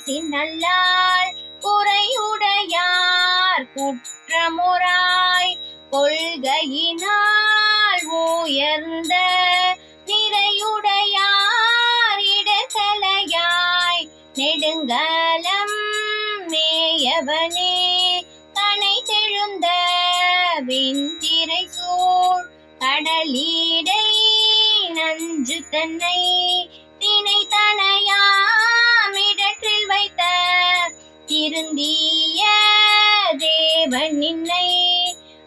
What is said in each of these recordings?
அரசின் நல்லால் குறையுடையார் குற்றமுறாய் கொள்கையினால் உயர்ந்த நிறையுடையார் இடர்கலையாய் நெடுங்கலம் மேயவனே தனை தெழுந்த வெண்திரை சூழ் கடலீடை நஞ்சு தன்னை தினை தனையாமிடற்றில் வைத்த திருந்திய தேவன் நின்னை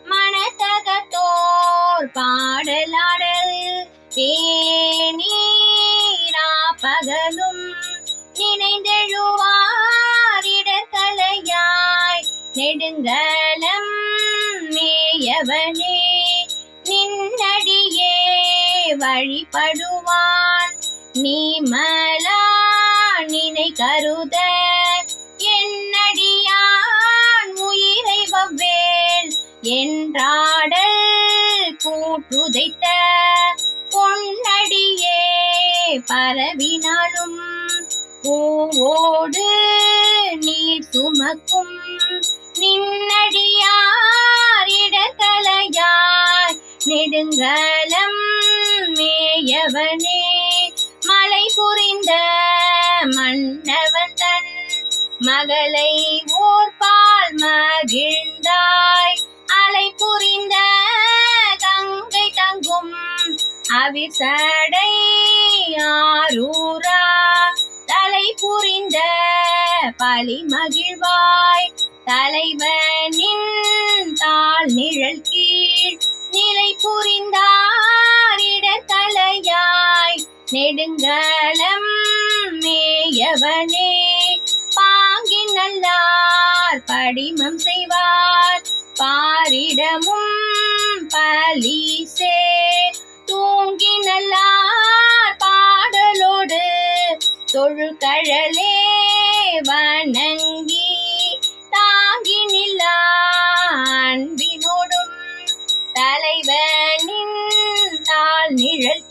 மனத்தகத்தோர் பாடலாடல் பேணீரா பகலும் நினைந்தெழுவார் இடர்கலையாய் நெடுங்கலம் மேயவனே நின்னடியே வழிபடுவான் நீமலா நினை கருத என்னடியான் உயிரை வவ்வேல் என்றாடல் கூட்டுதைத்த பொன்னடியே பரவினாலும் பூவோடு நீர் சுமக்கும் நின்னடியார் இடர்கலையாய் நெடுங்கலம் மேயவனே மலை புரிந்த மன்னவன் தன் மகளை ஓர்பால் மகிழ்ந்தாய் அலை புரிந்த கங்கை தங்கும் அவிசடை ஆரூரா தலை புரிந்த பலி மகிழ்வாய் தலைவனின் தாள் நிழல் கீழ் நிலை புரிந்தார் இடர்கலையாய் நெடுங்கலம் மேயவனே பாங்கின் நல்லார் படிமம் செய்வார் பாரிடமும் பலிசே தூங்கி நல்லார் பாடலோடு தொழுகழலே வணங்கி தாங்கி நில்லா அன்பினோடும் தலைவனின் தாள் நிழல்